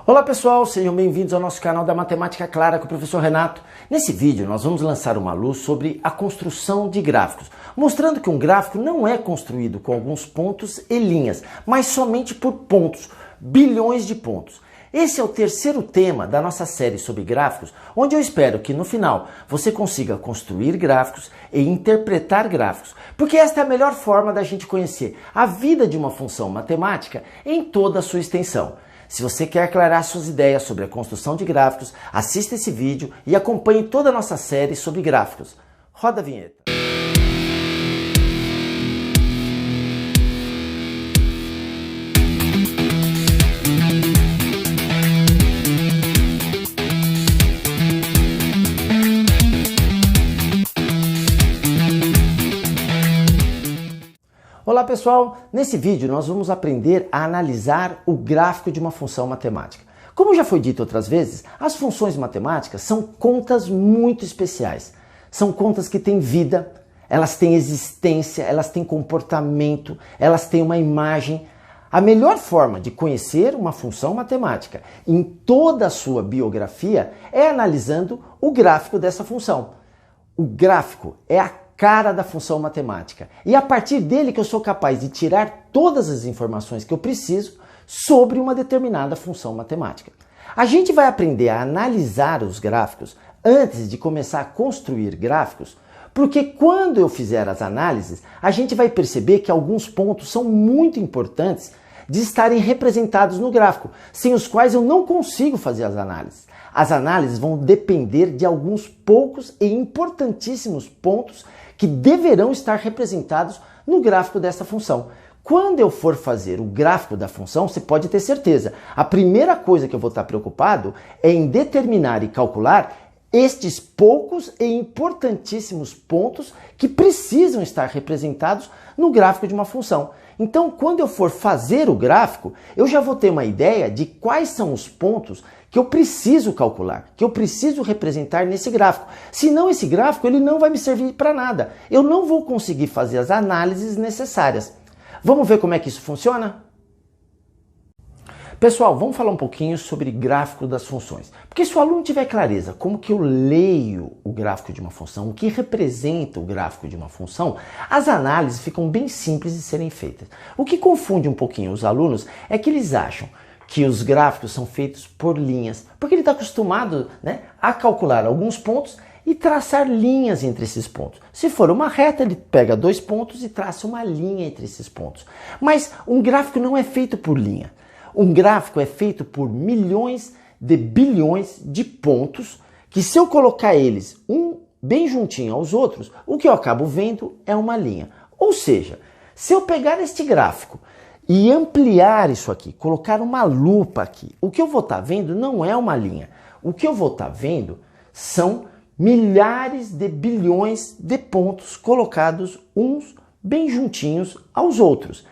Olá pessoal, sejam bem-vindos ao nosso canal da Matemática Clara com o professor Renato. Nesse vídeo nós vamos lançar uma luz sobre a construção de gráficos, mostrando que um gráfico não é construído com alguns pontos e linhas, mas somente por pontos, bilhões de pontos. Esse é o terceiro tema da nossa série sobre gráficos, onde eu espero que no final você consiga construir gráficos e interpretar gráficos, porque esta é a melhor forma da gente conhecer a vida de uma função matemática em toda a sua extensão. Se você quer aclarar suas ideias sobre a construção de gráficos, assista esse vídeo e acompanhe toda a nossa série sobre gráficos. Roda a vinheta. Olá pessoal, nesse vídeo nós vamos aprender a analisar o gráfico de uma função matemática. Como já foi dito outras vezes, as funções matemáticas são contas muito especiais. São contas que têm vida, elas têm existência, elas têm comportamento, elas têm uma imagem. A melhor forma de conhecer uma função matemática em toda a sua biografia é analisando o gráfico dessa função. O gráfico é a cara da função matemática. E é a partir dele que eu sou capaz de tirar todas as informações que eu preciso sobre uma determinada função matemática. A gente vai aprender a analisar os gráficos antes de começar a construir gráficos, porque quando eu fizer as análises, a gente vai perceber que alguns pontos são muito importantes de estarem representados no gráfico, sem os quais eu não consigo fazer as análises. As análises vão depender de alguns poucos e importantíssimos pontos que deverão estar representados no gráfico dessa função. Quando eu for fazer o gráfico da função, você pode ter certeza, a primeira coisa que eu vou estar preocupado é em determinar e calcular estes poucos e importantíssimos pontos que precisam estar representados no gráfico de uma função. Então, quando eu for fazer o gráfico, eu já vou ter uma ideia de quais são os pontos que eu preciso calcular, que eu preciso representar nesse gráfico. Senão esse gráfico ele não vai me servir para nada. Eu não vou conseguir fazer as análises necessárias. Vamos ver como é que isso funciona? Pessoal, vamos falar um pouquinho sobre gráfico das funções. Porque se o aluno tiver clareza como que eu leio o gráfico de uma função, o que representa o gráfico de uma função, as análises ficam bem simples de serem feitas. O que confunde um pouquinho os alunos é que eles acham que os gráficos são feitos por linhas, porque ele está acostumado, a calcular alguns pontos e traçar linhas entre esses pontos. Se for uma reta, ele pega dois pontos e traça uma linha entre esses pontos. Mas um gráfico não é feito por linha. Um gráfico é feito por milhões de bilhões de pontos que, se eu colocar eles um bem juntinho aos outros, o que eu acabo vendo é uma linha. Ou seja, se eu pegar este gráfico e ampliar isso aqui, colocar uma lupa aqui, o que eu vou estar vendo não é uma linha. O que eu vou estar vendo são milhares de bilhões de pontos colocados uns bem juntinhos aos outros.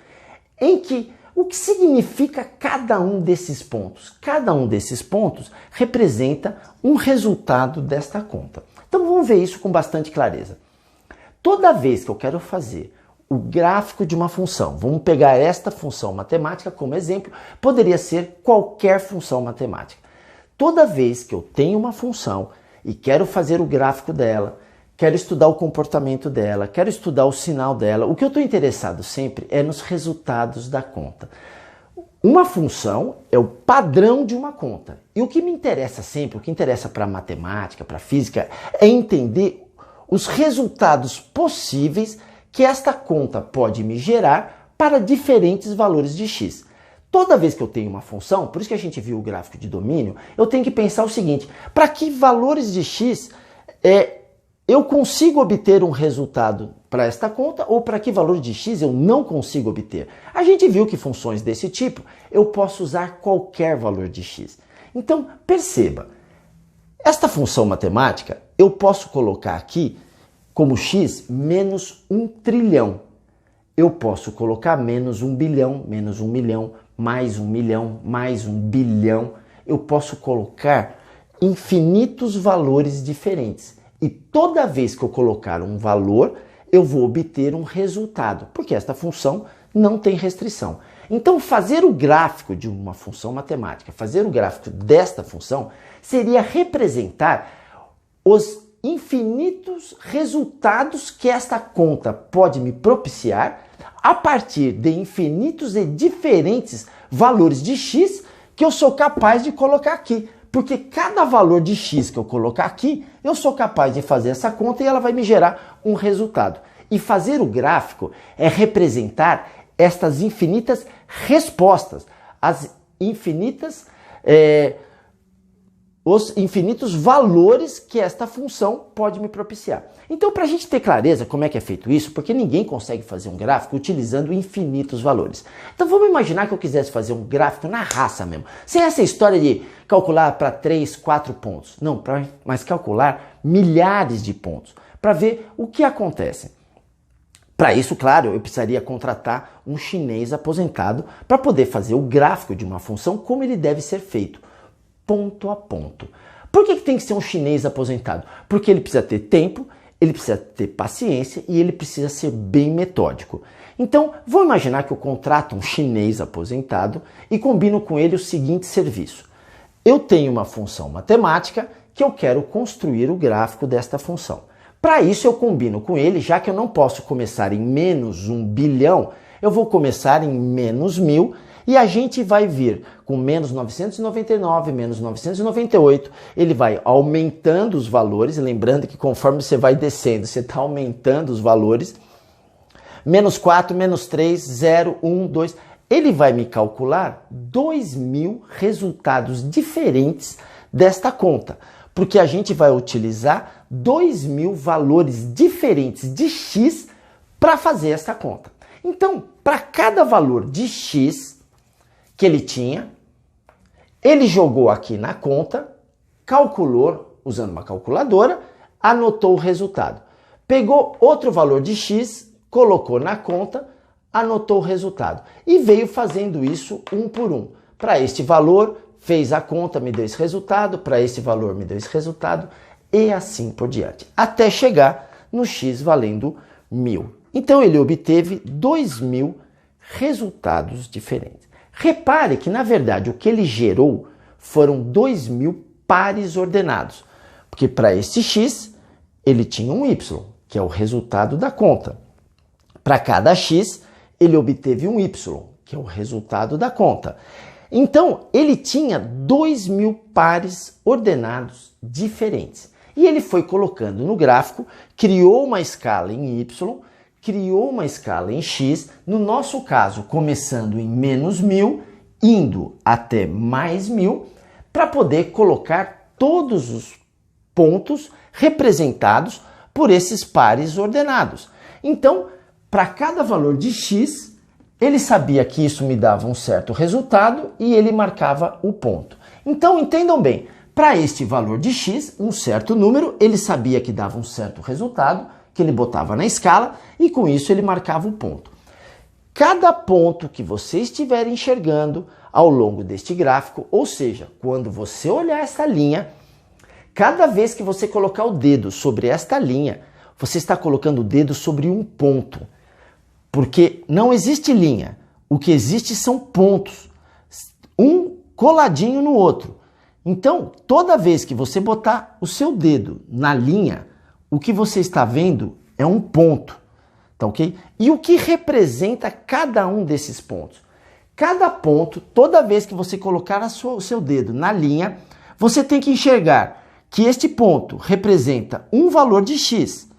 O que significa cada um desses pontos? Cada um desses pontos representa um resultado desta conta. Então vamos ver isso com bastante clareza. Toda vez que eu quero fazer o gráfico de uma função, vamos pegar esta função matemática como exemplo, poderia ser qualquer função matemática. Toda vez que eu tenho uma função e quero fazer o gráfico dela, quero estudar o comportamento dela, quero estudar o sinal dela, o que eu estou interessado sempre é nos resultados da conta. Uma função é o padrão de uma conta. E o que me interessa sempre, o que interessa para a matemática, para a física, é entender os resultados possíveis que esta conta pode me gerar para diferentes valores de x. Toda vez que eu tenho uma função, por isso que a gente viu o gráfico de domínio, eu tenho que pensar o seguinte: para que valores de x eu consigo obter um resultado para esta conta ou para que valor de x eu não consigo obter? A gente viu que funções desse tipo eu posso usar qualquer valor de x. Então perceba, esta função matemática eu posso colocar aqui como x menos 1 trilhão. Eu posso colocar menos 1 bilhão, menos 1 milhão, mais 1 milhão, mais 1 bilhão. Eu posso colocar infinitos valores diferentes. E toda vez que eu colocar um valor, eu vou obter um resultado, porque esta função não tem restrição. Então, fazer o gráfico de uma função matemática, fazer o gráfico desta função, seria representar os infinitos resultados que esta conta pode me propiciar a partir de infinitos e diferentes valores de x que eu sou capaz de colocar aqui. Porque cada valor de x que eu colocar aqui, eu sou capaz de fazer essa conta e ela vai me gerar um resultado. E fazer o gráfico é representar estas infinitas respostas, os infinitos valores que esta função pode me propiciar. Então, para a gente ter clareza como é que é feito isso, porque ninguém consegue fazer um gráfico utilizando infinitos valores. Então, vamos imaginar que eu quisesse fazer um gráfico na raça mesmo, sem essa história de calcular para 3, 4 pontos. Não, mas calcular milhares de pontos, para ver o que acontece. Para isso, claro, eu precisaria contratar um chinês aposentado para poder fazer o gráfico de uma função como ele deve ser feito, ponto a ponto. Por que tem que ser um chinês aposentado? Porque ele precisa ter tempo, ele precisa ter paciência e ele precisa ser bem metódico. Então, vou imaginar que eu contrato um chinês aposentado e combino com ele o seguinte serviço. Eu tenho uma função matemática que eu quero construir o gráfico desta função. Para isso eu combino com ele, já que eu não posso começar em menos 1 bilhão, eu vou começar em menos 1000 e a gente vai vir com menos 999, menos 998, ele vai aumentando os valores, lembrando que conforme você vai descendo, você está aumentando os valores, menos 4, menos 3, 0, 1, 2, ele vai me calcular 2000 resultados diferentes desta conta, porque a gente vai utilizar 2000 valores diferentes de x para fazer essa conta. Então, para cada valor de x que ele tinha, ele jogou aqui na conta, calculou usando uma calculadora, anotou o resultado. Pegou outro valor de x, colocou na conta, anotou o resultado. E veio fazendo isso um por um. Para este valor, fez a conta, me deu esse resultado, para esse valor me deu esse resultado, e assim por diante. Até chegar no x valendo 1000. Então ele obteve 2000 resultados diferentes. Repare que, na verdade, o que ele gerou foram 2000 pares ordenados. Porque para este x, ele tinha um y, que é o resultado da conta. Para cada x, ele obteve um y, que é o resultado da conta. Então, ele tinha 2000 pares ordenados diferentes. E ele foi colocando no gráfico, criou uma escala em y, criou uma escala em x, no nosso caso, começando em menos 1000, indo até mais 1000, para poder colocar todos os pontos representados por esses pares ordenados. Então, para cada valor de x, ele sabia que isso me dava um certo resultado e ele marcava o ponto. Então, entendam bem, para este valor de x, um certo número, ele sabia que dava um certo resultado, que ele botava na escala e com isso ele marcava o ponto. Cada ponto que você estiver enxergando ao longo deste gráfico, ou seja, quando você olhar esta linha, cada vez que você colocar o dedo sobre esta linha, você está colocando o dedo sobre um ponto. Porque não existe linha, o que existe são pontos, um coladinho no outro. Então, toda vez que você botar o seu dedo na linha, o que você está vendo é um ponto, tá ok? E o que representa cada um desses pontos? Cada ponto, toda vez que você colocar o seu dedo na linha, você tem que enxergar que este ponto representa um valor de x,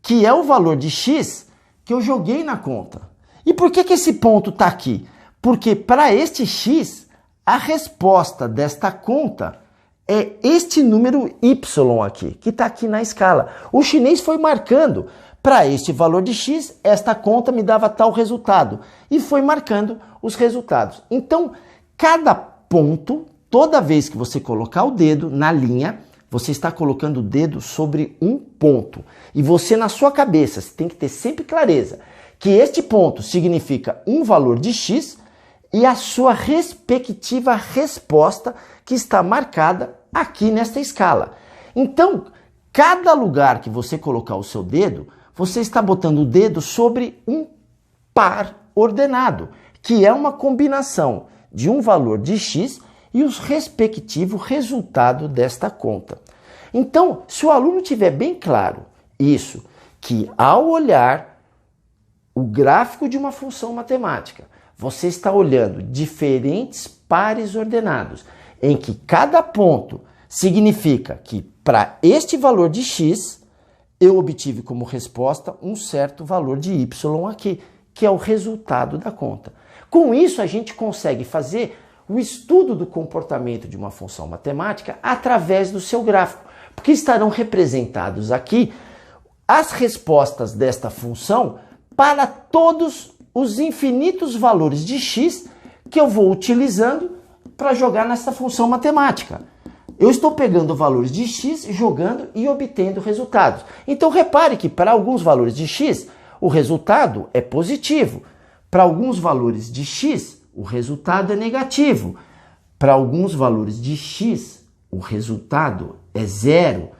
que é o valor de x que eu joguei na conta. E por que esse ponto está aqui? Porque para este x, a resposta desta conta é este número y aqui, que está aqui na escala. O chinês foi marcando, para este valor de x, esta conta me dava tal resultado. E foi marcando os resultados. Então, cada ponto, toda vez que você colocar o dedo na linha, você está colocando o dedo sobre um ponto. E você, na sua cabeça, você tem que ter sempre clareza que este ponto significa um valor de x e a sua respectiva resposta que está marcada aqui nesta escala. Então, cada lugar que você colocar o seu dedo, você está botando o dedo sobre um par ordenado, que é uma combinação de um valor de x e o respectivo resultado desta conta. Então, se o aluno tiver bem claro isso, que ao olhar o gráfico de uma função matemática, você está olhando diferentes pares ordenados, em que cada ponto significa que para este valor de x, eu obtive como resposta um certo valor de y aqui, que é o resultado da conta. Com isso, a gente consegue fazer o estudo do comportamento de uma função matemática através do seu gráfico, porque estarão representados aqui as respostas desta função para todos os infinitos valores de x que eu vou utilizando para jogar nessa função matemática. Eu estou pegando valores de x, jogando e obtendo resultados. Então repare que para alguns valores de x, o resultado é positivo. Para alguns valores de x, o resultado é negativo. Para alguns valores de x, o resultado é zero.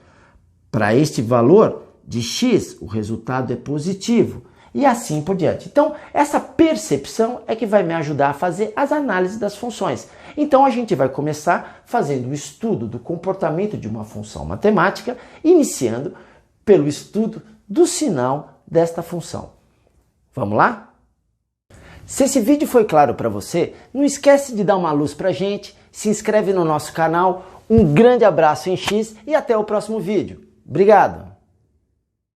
Para este valor de x, o resultado é positivo. E assim por diante. Então, essa percepção é que vai me ajudar a fazer as análises das funções. Então, a gente vai começar fazendo o estudo do comportamento de uma função matemática, iniciando pelo estudo do sinal desta função. Vamos lá? Se esse vídeo foi claro para você, não esquece de dar uma luz para a gente, se inscreve no nosso canal, um grande abraço em X e até o próximo vídeo. Obrigado!